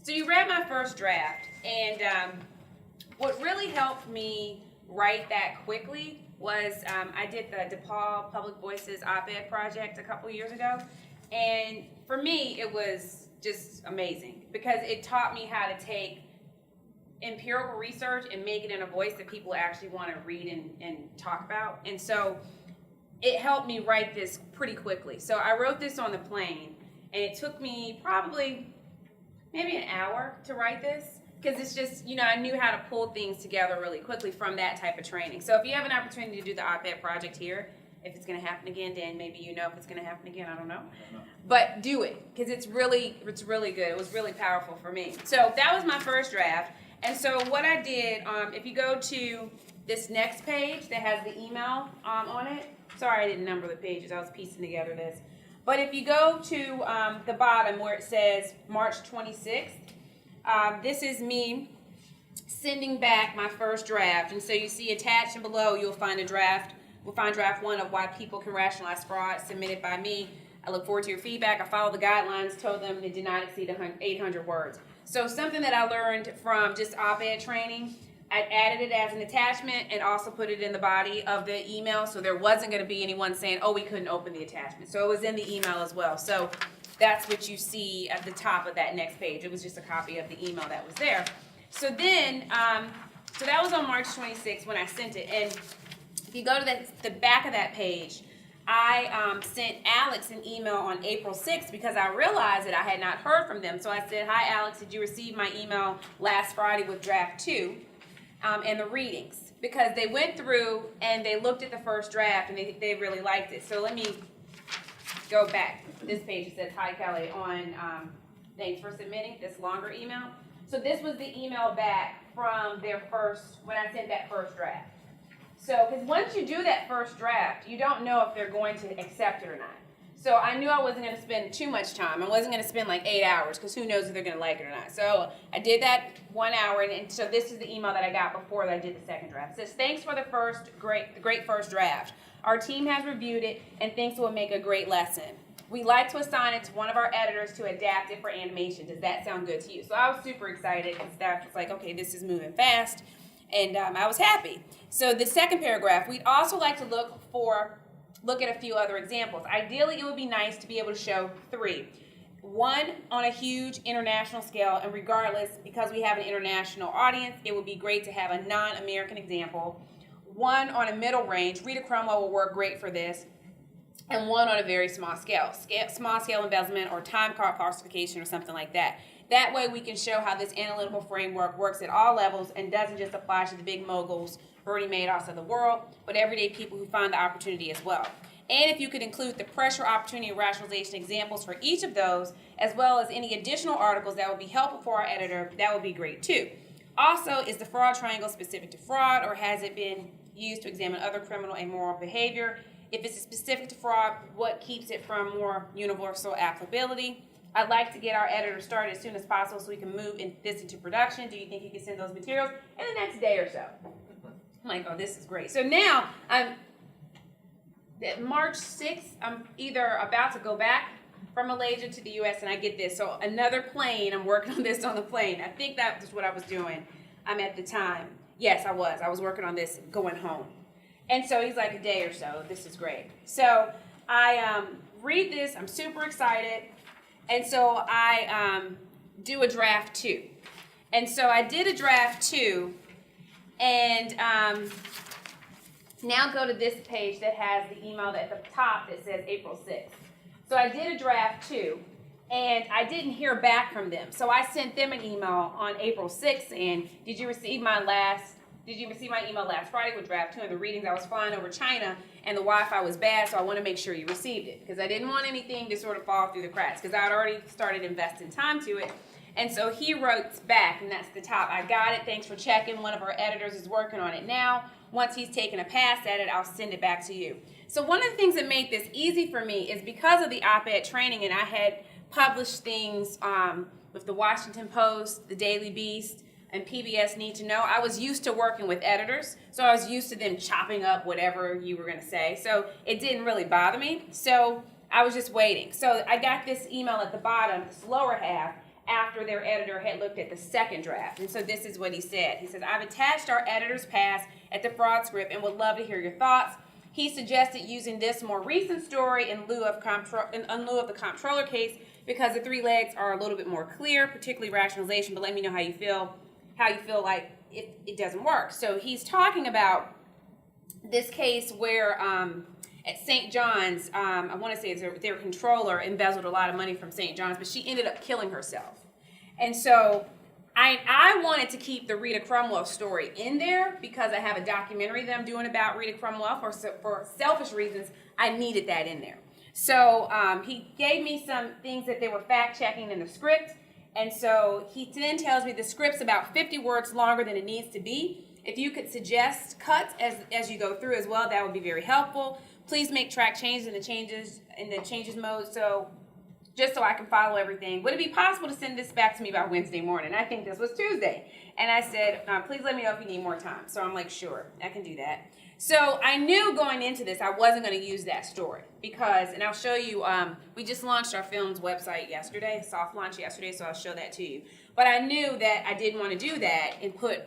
So you read my first draft, and what really helped me write that quickly was I did the DePaul Public Voices op-ed project a couple years ago, and for me it was just amazing because it taught me how to take empirical research and make it in a voice that people actually want to read and talk about. And so it helped me write this pretty quickly. So I wrote this on the plane, and it took me probably maybe an hour to write this because it's just, I knew how to pull things together really quickly from that type of training. So if you have an opportunity to do the op-ed project here, if it's going to happen again, Dan, maybe if it's going to happen again, I don't know. But do it because it's really good. It was really powerful for me. So that was my first draft. And so what I did, if you go to this next page that has the email on it, sorry I didn't number the pages, I was piecing together this. But if you go to the bottom where it says March 26th, this is me sending back my first draft. And so you see attached and below, you'll find a draft. We'll find draft 1 of Why People Can Rationalize Fraud, submitted by me. I look forward to your feedback. I followed the guidelines, told them it did not exceed 800 words. So something that I learned from just op-ed training, I added it as an attachment and also put it in the body of the email, so there wasn't going to be anyone saying, oh, we couldn't open the attachment. So it was in the email as well. So that's what you see at the top of that next page. It was just a copy of the email that was there. So then, so that was on March 26th when I sent it. And if you go to the back of that page, I sent Alex an email on April 6th because I realized that I had not heard from them. So I said, hi, Alex, did you receive my email last Friday with draft 2 and the readings? Because they went through and they looked at the first draft and they really liked it. So let me go back. This page, it says, hi, Kelly, on thanks for submitting this longer email. So this was the email back from their first, when I sent that first draft. So, because once you do that first draft, you don't know if they're going to accept it or not. So I knew I wasn't going to spend too much time. I wasn't going to spend like 8 hours because who knows if they're going to like it or not. So I did that 1 hour, and so this is the email that I got before I did the second draft. It says, thanks for the great first draft. Our team has reviewed it and thinks it will make a great lesson. We'd like to assign it to one of our editors to adapt it for animation. Does that sound good to you? So I was super excited because staff was like, okay, this is moving fast. And I was happy. So the second paragraph, we'd also like to look at a few other examples. Ideally, it would be nice to be able to show 3. 1 on a huge international scale, and regardless, because we have an international audience, it would be great to have a non-American example. 1 on a middle range, Rita Cromwell will work great for this, and 1 on a very small scale, small scale embezzlement or time card falsification or something like that. That way we can show how this analytical framework works at all levels and doesn't just apply to the big moguls, Bernie Madoffs of the world, but everyday people who find the opportunity as well. And if you could include the pressure, opportunity, and rationalization examples for each of those, as well as any additional articles that would be helpful for our editor, that would be great too. Also, is the fraud triangle specific to fraud, or has it been used to examine other criminal and moral behavior? If it's specific to fraud, what keeps it from more universal applicability? I'd like to get our editor started as soon as possible so we can move this into production. Do you think you can send those materials in the next day or so? I'm like, oh, this is great. So now, March 6th, I'm either about to go back from Malaysia to the U.S. and I get this. So another plane, I'm working on this on the plane. I think that was what I was doing at the time. Yes, I was. I was working on this going home. And so he's like, a day or so. This is great. So I read this. I'm super excited. And so I do a draft 2. And so I did a draft 2, and now go to this page that has the email at the top that says April 6th. So I did a draft 2, and I didn't hear back from them. So I sent them an email on April 6th saying, did you receive my email last Friday with draft 2 and the readings? I was flying over China and the Wi-Fi was bad, so I want to make sure you received it because I didn't want anything to sort of fall through the cracks because I had already started investing time to it. And so he wrote back, and that's the top. I got it. Thanks for checking. One of our editors is working on it now. Once he's taken a pass at it, I'll send it back to you. So one of the things that made this easy for me is because of the op-ed training, and I had published things with the Washington Post, the Daily Beast, and PBS Need to Know. I was used to working with editors, so I was used to them chopping up whatever you were going to say. So it didn't really bother me. So I was just waiting. So I got this email at the bottom, this lower half, after their editor had looked at the second draft. And so this is what he said. He says, I've attached our editor's pass at the fraud script and would love to hear your thoughts. He suggested using this more recent story in lieu of the comptroller case because the three legs are a little bit more clear, particularly rationalization, but let me know how you feel like it doesn't work. So he's talking about this case where at St. John's, I want to say their controller embezzled a lot of money from St. John's, but she ended up killing herself. And so I wanted to keep the Rita Cromwell story in there because I have a documentary that I'm doing about Rita Cromwell. For selfish reasons, I needed that in there. So he gave me some things that they were fact-checking in the script. And so he then tells me the script's about 50 words longer than it needs to be. If you could suggest cuts as you go through as well, that would be very helpful. Please make track changes in the changes mode just so I can follow everything. Would it be possible to send this back to me by Wednesday morning? I think this was Tuesday. And I said, please let me know if you need more time. So I'm like, sure, I can do that. So I knew going into this I wasn't going to use that story because, and I'll show you, we just launched our film's website yesterday, soft launch yesterday, so I'll show that to you. But I knew that I didn't want to do that and put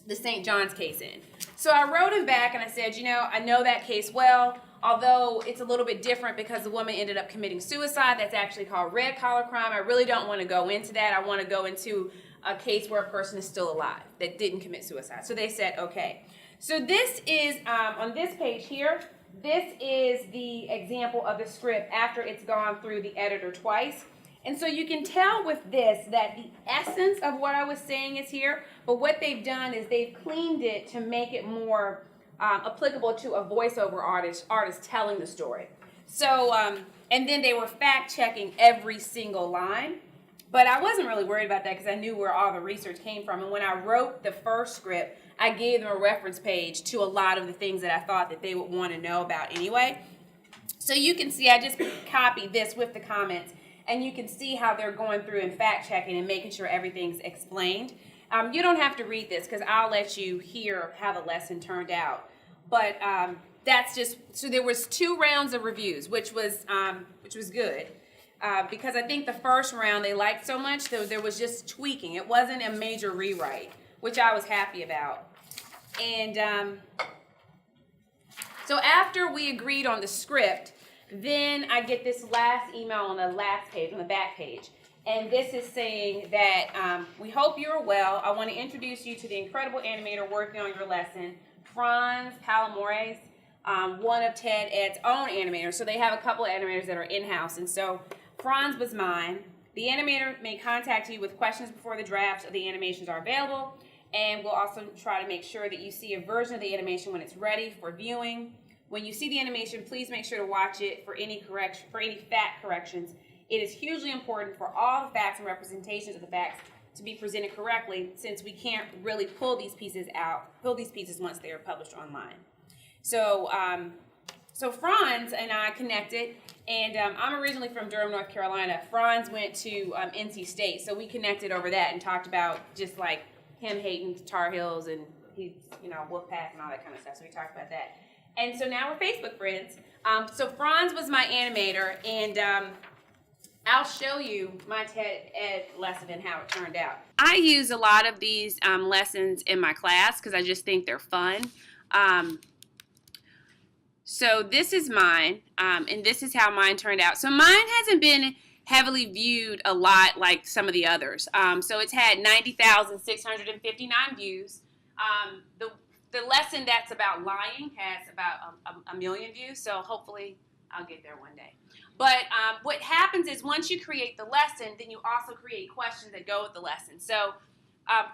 the St. John's case in. So I wrote him back and I said, I know that case well, although it's a little bit different because the woman ended up committing suicide. That's actually called red collar crime. I really don't want to go into that. I want to go into a case where a person is still alive that didn't commit suicide. So they said, okay. So this is, on this page here, this is the example of the script after it's gone through the editor twice. And so you can tell with this that the essence of what I was saying is here, but what they've done is they've cleaned it to make it more applicable to a voiceover artist telling the story. So, and then they were fact-checking every single line. But I wasn't really worried about that because I knew where all the research came from. And when I wrote the first script, I gave them a reference page to a lot of the things that I thought that they would want to know about anyway. So you can see I just copied this with the comments. And you can see how they're going through and fact-checking and making sure everything's explained. You don't have to read this because I'll let you hear how the lesson turned out. But that's just, so there was 2 rounds of reviews, which was good. Because I think the first round they liked so much, so there was just tweaking. It wasn't a major rewrite, which I was happy about. And so after we agreed on the script, then I get this last email on the last page, on the back page. And this is saying that we hope you're well. I want to introduce you to the incredible animator working on your lesson, Franz Palamores, one of Ted Ed's own animators. So they have a couple of animators that are in-house. And so Franz was mine. The animator may contact you with questions before the drafts of the animations are available. And we'll also try to make sure that you see a version of the animation when it's ready for viewing. When you see the animation, please make sure to watch it for any fact corrections. It is hugely important for all the facts and representations of the facts to be presented correctly, since we can't really pull these pieces once they are published online. So, so Franz and I connected, and I'm originally from Durham, North Carolina. Franz went to NC State, so we connected over that and talked about just like him hating Tar Heels and he's, Wolfpack and all that kind of stuff. So we talked about that. And so now we're Facebook friends. So Franz was my animator, and I'll show you my TED Ed lesson and how it turned out. I use a lot of these lessons in my class because I just think they're fun. So this is mine, and this is how mine turned out. So mine hasn't been heavily viewed a lot like some of the others. So it's had 90,659 views. The lesson that's about lying has about a million views, so hopefully I'll get there one day. But what happens is once you create the lesson, then you also create questions that go with the lesson. So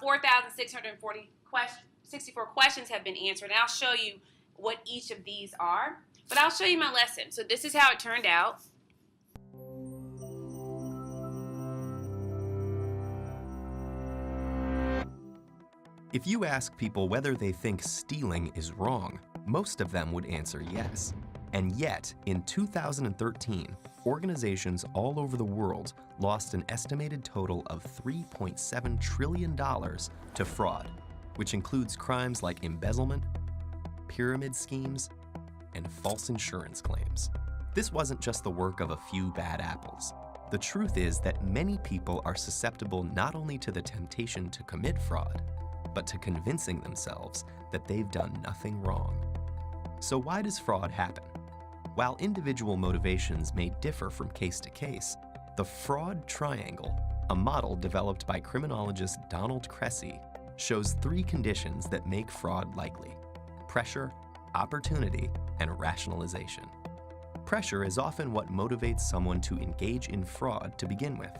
4,664 questions have been answered, and I'll show you what each of these are. But I'll show you my lesson. So this is how it turned out. If you ask people whether they think stealing is wrong, most of them would answer yes. And yet, in 2013, organizations all over the world lost an estimated total of $3.7 trillion to fraud, which includes crimes like embezzlement, pyramid schemes, and false insurance claims. This wasn't just the work of a few bad apples. The truth is that many people are susceptible not only to the temptation to commit fraud, but to convincing themselves that they've done nothing wrong. So why does fraud happen? While individual motivations may differ from case to case, the fraud triangle, a model developed by criminologist Donald Cressy, shows 3 conditions that make fraud likely: pressure, opportunity, and rationalization. Pressure is often what motivates someone to engage in fraud to begin with.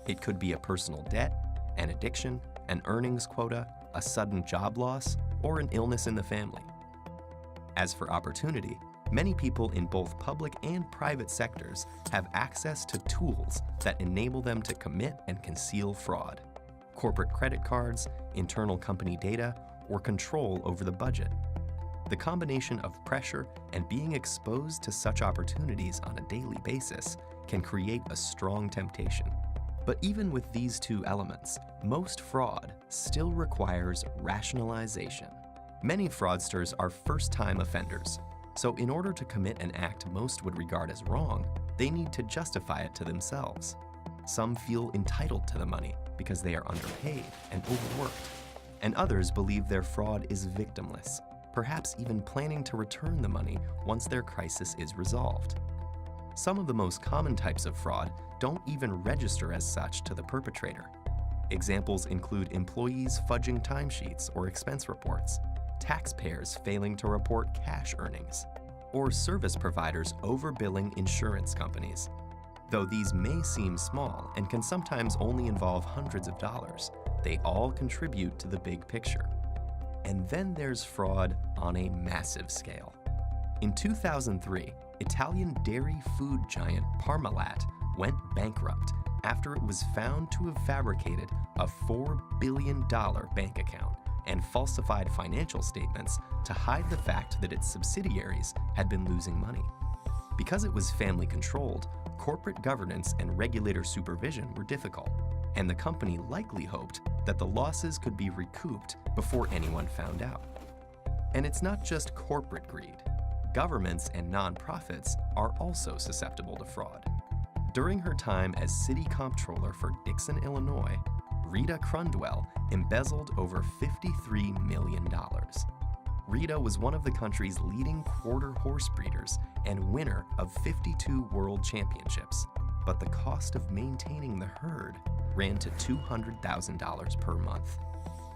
It could be a personal debt, an addiction, an earnings quota, a sudden job loss, or an illness in the family. As for opportunity, many people in both public and private sectors have access to tools that enable them to commit and conceal fraud: corporate credit cards, internal company data, or control over the budget. The combination of pressure and being exposed to such opportunities on a daily basis can create a strong temptation. But even with these 2 elements, most fraud still requires rationalization. Many fraudsters are first-time offenders, so in order to commit an act most would regard as wrong, they need to justify it to themselves. Some feel entitled to the money because they are underpaid and overworked, and others believe their fraud is victimless, perhaps even planning to return the money once their crisis is resolved. Some of the most common types of fraud don't even register as such to the perpetrator. Examples include employees fudging timesheets or expense reports, taxpayers failing to report cash earnings, or service providers overbilling insurance companies. Though these may seem small and can sometimes only involve hundreds of dollars, they all contribute to the big picture. And then there's fraud on a massive scale. In 2003, Italian dairy food giant Parmalat went bankrupt after it was found to have fabricated a $4 billion bank account and falsified financial statements to hide the fact that its subsidiaries had been losing money. Because it was family-controlled, corporate governance and regulator supervision were difficult, and the company likely hoped that the losses could be recouped before anyone found out. And it's not just corporate greed. Governments and nonprofits are also susceptible to fraud. During her time as city comptroller for Dixon, Illinois, Rita Crundwell embezzled over $53 million. Rita was one of the country's leading quarter horse breeders and winner of 52 world championships, but the cost of maintaining the herd ran to $200,000 per month.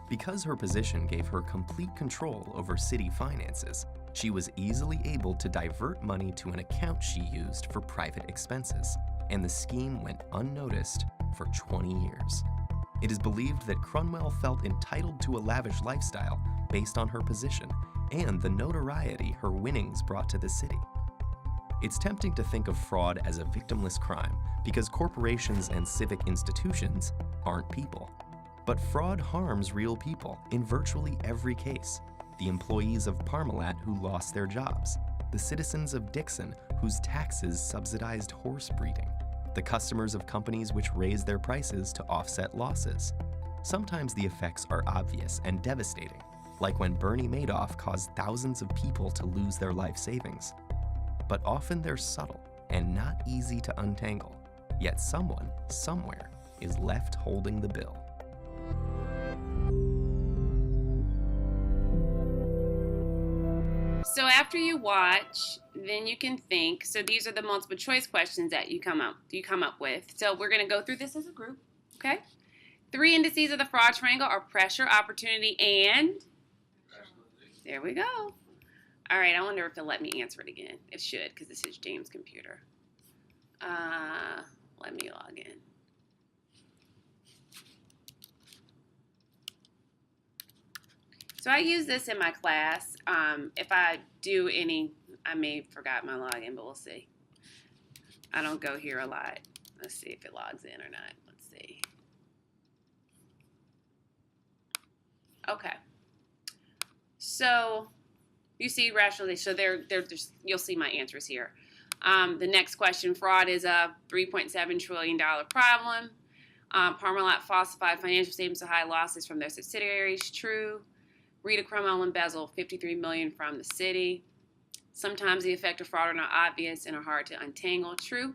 Because her position gave her complete control over city finances, she was easily able to divert money to an account she used for private expenses, and the scheme went unnoticed for 20 years. It is believed that Crundwell felt entitled to a lavish lifestyle based on her position and the notoriety her winnings brought to the city. It's tempting to think of fraud as a victimless crime because corporations and civic institutions aren't people. But fraud harms real people in virtually every case. The employees of Parmalat who lost their jobs, the citizens of Dixon whose taxes subsidized horse breeding, the customers of companies which raised their prices to offset losses. Sometimes the effects are obvious and devastating, like when Bernie Madoff caused thousands of people to lose their life savings. But often they're subtle and not easy to untangle, yet someone, somewhere, is left holding the bill. So after you watch, then you can think. So these are the multiple choice questions that you come up with. So we're going to go through this as a group, okay? 3 indices of the fraud triangle are pressure, opportunity, and there we go. All right, I wonder if it'll let me answer it again. It should, because this is James' computer. Let me log in. So I use this in my class. If I do any, I may have forgot my login, but we'll see. I don't go here a lot. Let's see if it logs in or not. Let's see. Okay. So you see rationalization. So they're just, you'll see my answers here. The next question, fraud is a $3.7 trillion problem. Parmalat falsified financial statements to hide losses from their subsidiaries. True. Rita Crundwell embezzled $53 million from the city. Sometimes the effects of fraud are not obvious and are hard to untangle. True.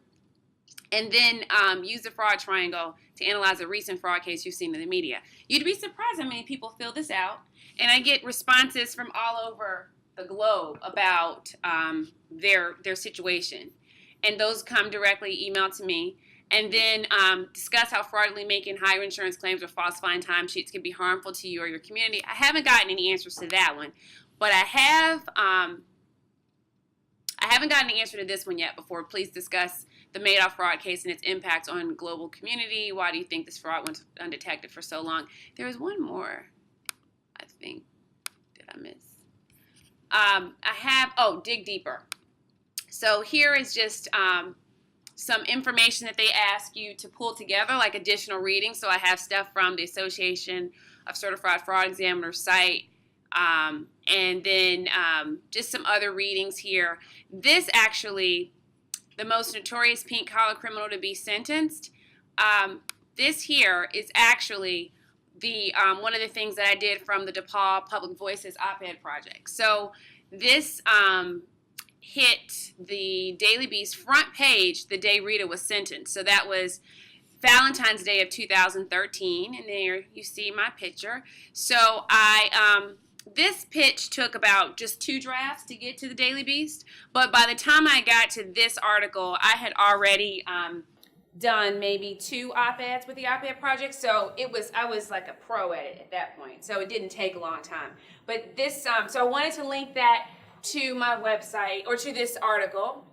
and then use the fraud triangle to analyze a recent fraud case you've seen in the media. You'd be surprised how many people fill this out, and I get responses from all over the globe about their situation, and those come directly emailed to me. And then discuss how fraudulently making higher insurance claims or falsifying timesheets can be harmful to you or your community. I haven't gotten any answers to that one, but I haven't gotten an answer to this one yet before. Please discuss the Madoff fraud case and its impact on global community. Why do you think this fraud went undetected for so long? There was one more, I think. Did I miss? Dig deeper. So here is just some information that they ask you to pull together, like additional reading. So I have stuff from the Association of Certified Fraud Examiners site, and then just some other readings here. This actually, the most notorious pink-collar criminal to be sentenced, this here is actually the one of the things that I did from the DePaul Public Voices op-ed project. So this hit the Daily Beast front page the day Rita was sentenced. So that was Valentine's Day of 2013, and there you see my picture. So this pitch took about just 2 drafts to get to the Daily Beast, but by the time I got to this article, I had already done maybe 2 op-eds with the op-ed project, so I was like a pro at it at that point, so it didn't take a long time. But this, so I wanted to link that to my website, or to this article,